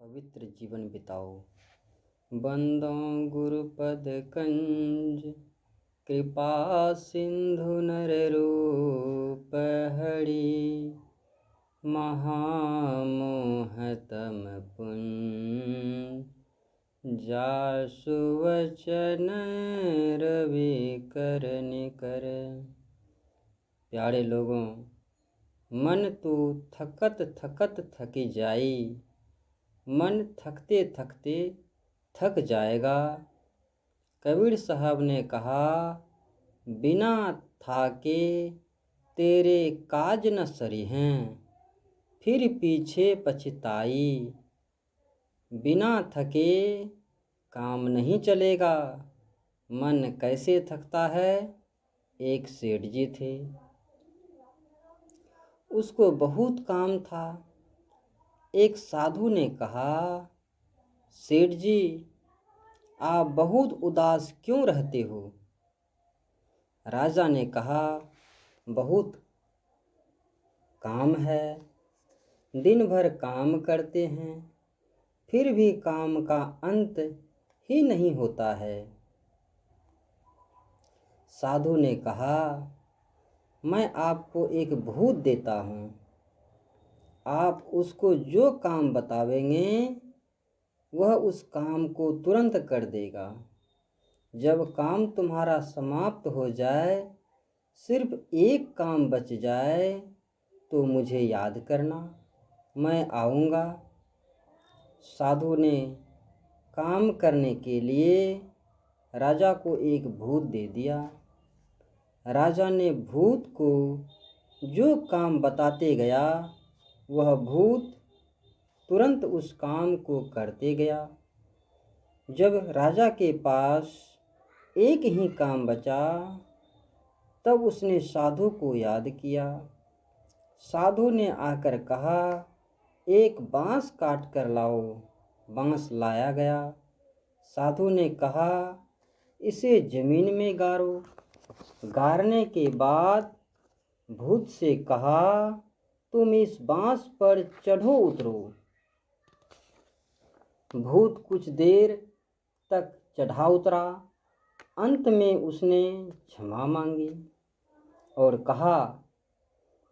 पवित्र जीवन बिताओ। बंदो गुरुपद कंज, कृपा सिंधु नर रूप हरि। महामोहतम पुंज, जासु वचन रवि कर निकर। प्यारे लोगों, मन तो थकत थकत थकी जाई, मन थकते थकते थक जाएगा। कबीर साहब ने कहा, बिना थाके तेरे काज न सरी हैं, फिर पीछे पछताई। बिना थके काम नहीं चलेगा। मन कैसे थकता है? एक सेठ जी थे, उसको बहुत काम था। एक साधु ने कहा, सेठ जी आप बहुत उदास क्यों रहते हो? राजा ने कहा, बहुत काम है, दिन भर काम करते हैं, फिर भी काम का अंत ही नहीं होता है। साधु ने कहा, मैं आपको एक भूत देता हूँ, आप उसको जो काम बतावेंगे वह उस काम को तुरंत कर देगा। जब काम तुम्हारा समाप्त हो जाए, सिर्फ एक काम बच जाए, तो मुझे याद करना, मैं आऊँगा। साधु ने काम करने के लिए राजा को एक भूत दे दिया। राजा ने भूत को जो काम बताते गया, वह भूत तुरंत उस काम को करते गया। जब राजा के पास एक ही काम बचा, तब उसने साधु को याद किया। साधु ने आकर कहा, एक बांस काट कर लाओ। बांस लाया गया। साधु ने कहा, इसे जमीन में गाड़ो। गाड़ने के बाद भूत से कहा, तुम इस बांस पर चढ़ो उतरो। भूत कुछ देर तक चढ़ा उतरा। अंत में उसने क्षमा मांगी और कहा,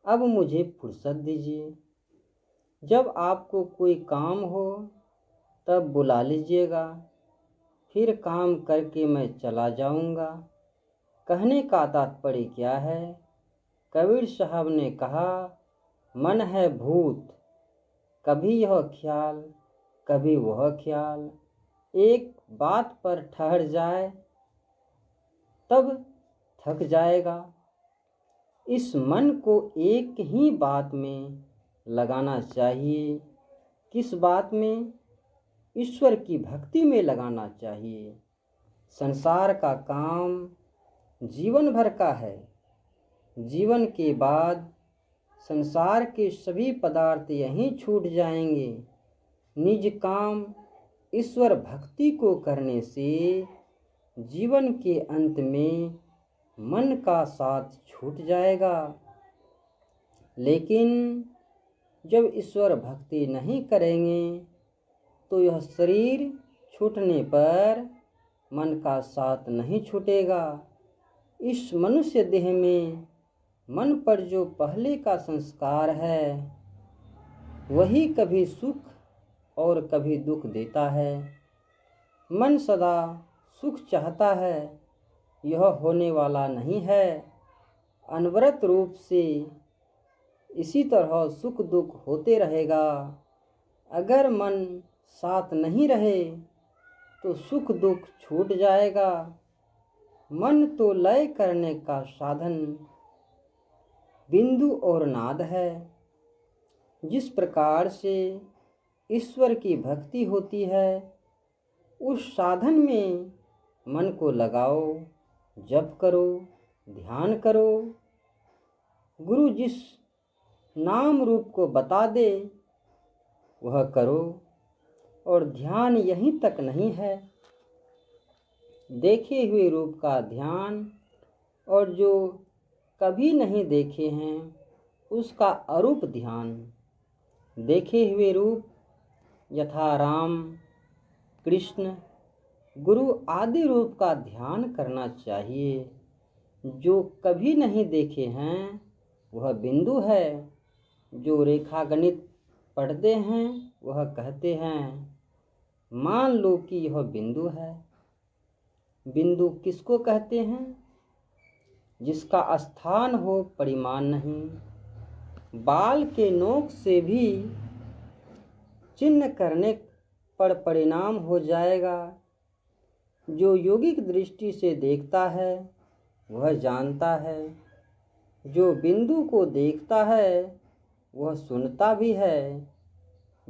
अब मुझे फुर्सत दीजिए, जब आपको कोई काम हो तब बुला लीजिएगा, फिर काम करके मैं चला जाऊंगा। कहने का तात्पर्य क्या है? कबीर साहब ने कहा, मन है भूत, कभी यह ख्याल कभी वह ख्याल, एक बात पर ठहर जाए तब थक जाएगा। इस मन को एक ही बात में लगाना चाहिए। किस बात में? ईश्वर की भक्ति में लगाना चाहिए। संसार का काम जीवन भर का है। जीवन के बाद संसार के सभी पदार्थ यहीं छूट जाएंगे। निज काम ईश्वर भक्ति को करने से जीवन के अंत में मन का साथ छूट जाएगा। लेकिन जब ईश्वर भक्ति नहीं करेंगे तो यह शरीर छूटने पर मन का साथ नहीं छूटेगा। इस मनुष्य देह में मन पर जो पहले का संस्कार है, वही कभी सुख और कभी दुख देता है। मन सदा सुख चाहता है, यह होने वाला नहीं है। अनवरत रूप से इसी तरह सुख दुख होते रहेगा। अगर मन साथ नहीं रहे तो सुख दुख छूट जाएगा। मन तो लय करने का साधन बिंदु और नाद है। जिस प्रकार से ईश्वर की भक्ति होती है, उस साधन में मन को लगाओ, जप करो, ध्यान करो। गुरु जिस नाम रूप को बता दे वह करो। और ध्यान यहीं तक नहीं है, देखे हुए रूप का ध्यान, और जो कभी नहीं देखे हैं उसका अरूप ध्यान। देखे हुए रूप यथा राम, कृष्ण, गुरु आदि रूप का ध्यान करना चाहिए। जो कभी नहीं देखे हैं वह बिंदु है। जो रेखा गणित पढ़ते हैं वह कहते हैं मान लो कि यह बिंदु है। बिंदु किसको कहते हैं? जिसका स्थान हो परिमाण नहीं। बाल के नोक से भी चिन्ह करने पर परिणाम हो जाएगा। जो योगिक दृष्टि से देखता है वह जानता है। जो बिंदु को देखता है वह सुनता भी है।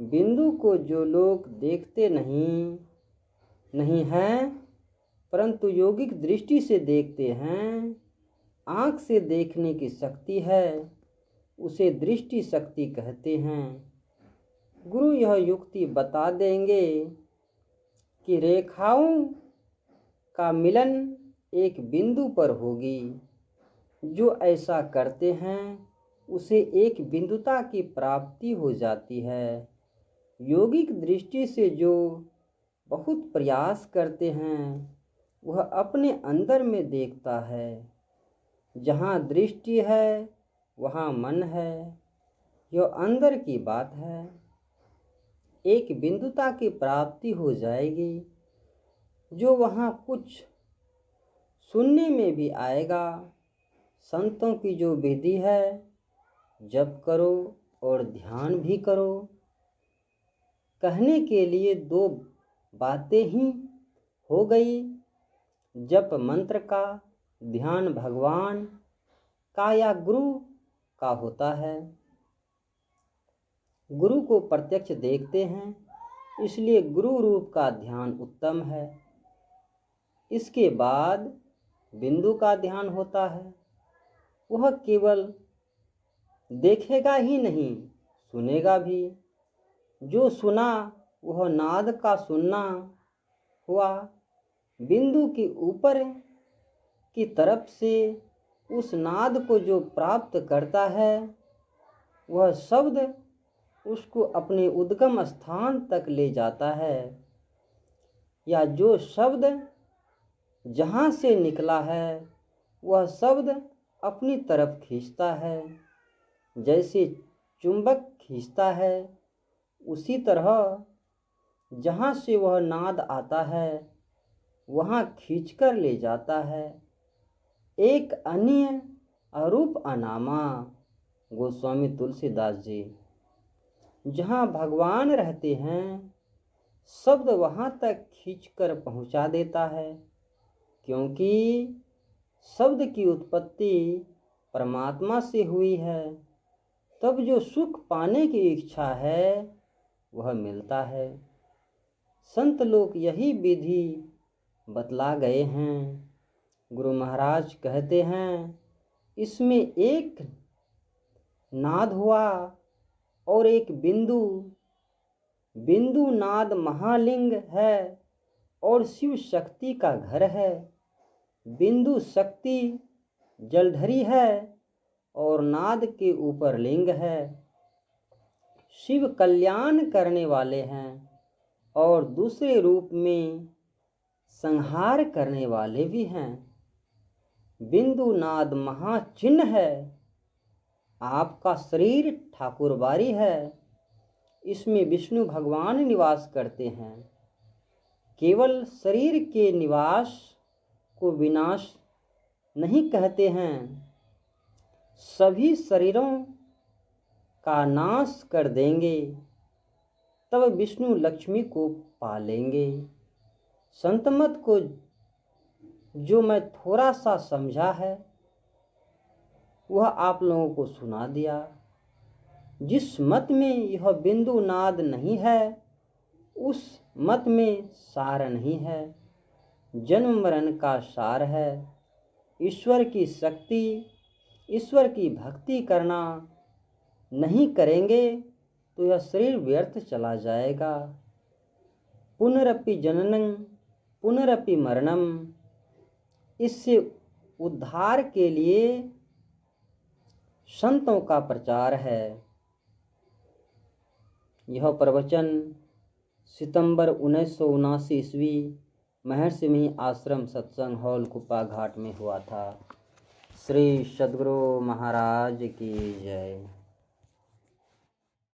बिंदु को जो लोग देखते नहीं हैं परंतु योगिक दृष्टि से देखते हैं, आँख से देखने की शक्ति है, उसे दृष्टि शक्ति कहते हैं। गुरु यह युक्ति बता देंगे कि रेखाओं का मिलन एक बिंदु पर होगी। जो ऐसा करते हैं उसे एक बिंदुता की प्राप्ति हो जाती है। योगिक दृष्टि से जो बहुत प्रयास करते हैं वह अपने अंदर में देखता है। जहाँ दृष्टि है वहाँ मन है। यह अंदर की बात है। एक बिंदुता की प्राप्ति हो जाएगी। जो वहाँ कुछ सुनने में भी आएगा। संतों की जो विधि है, जप करो और ध्यान भी करो। कहने के लिए दो बातें ही हो गई। जप मंत्र का, ध्यान भगवान का या गुरु का होता है। गुरु को प्रत्यक्ष देखते हैं, इसलिए गुरु रूप का ध्यान उत्तम है। इसके बाद बिंदु का ध्यान होता है। वह केवल देखेगा ही नहीं, सुनेगा भी। जो सुना वह नाद का सुनना हुआ। बिंदु के ऊपर की तरफ से उस नाद को जो प्राप्त करता है वह शब्द उसको अपने उद्गम स्थान तक ले जाता है। या जो शब्द जहाँ से निकला है वह शब्द अपनी तरफ खींचता है। जैसे चुंबक खींचता है उसी तरह जहाँ से वह नाद आता है वहाँ खींचकर ले जाता है। एक अन्य अरूप अनामा, गोस्वामी तुलसीदास जी। जहाँ भगवान रहते हैं शब्द वहाँ तक खींचकर पहुँचा देता है, क्योंकि शब्द की उत्पत्ति परमात्मा से हुई है। तब जो सुख पाने की इच्छा है वह मिलता है। संत लोग यही विधि बतला गए हैं। गुरु महाराज कहते हैं इसमें एक नाद हुआ और एक बिंदु। बिंदु नाद महालिंग है और शिव शक्ति का घर है। बिंदु शक्ति जलधरी है और नाद के ऊपर लिंग है। शिव कल्याण करने वाले हैं और दूसरे रूप में संहार करने वाले भी हैं। बिंदु नाद महाचिन्ह है। आपका शरीर ठाकुरबाड़ी है। इसमें विष्णु भगवान निवास करते हैं। केवल शरीर के निवास को विनाश नहीं कहते हैं। सभी शरीरों का नाश कर देंगे तब विष्णु लक्ष्मी को पालेंगे। संतमत को जो मैं थोड़ा सा समझा है वह आप लोगों को सुना दिया। जिस मत में यह बिंदु नाद नहीं है उस मत में सार नहीं है। जन्म मरण का सार है। ईश्वर की शक्ति, ईश्वर की भक्ति करना नहीं करेंगे तो यह शरीर व्यर्थ चला जाएगा। पुनरपि जननं पुनरपि मरणम। इससे उद्धार के लिए संतों का प्रचार है। यह प्रवचन सितंबर 1979 ईस्वी महर्षि मिहि आश्रम सत्संग हॉल कुप्पा घाट में हुआ था। श्री सद्गुरु महाराज की जय।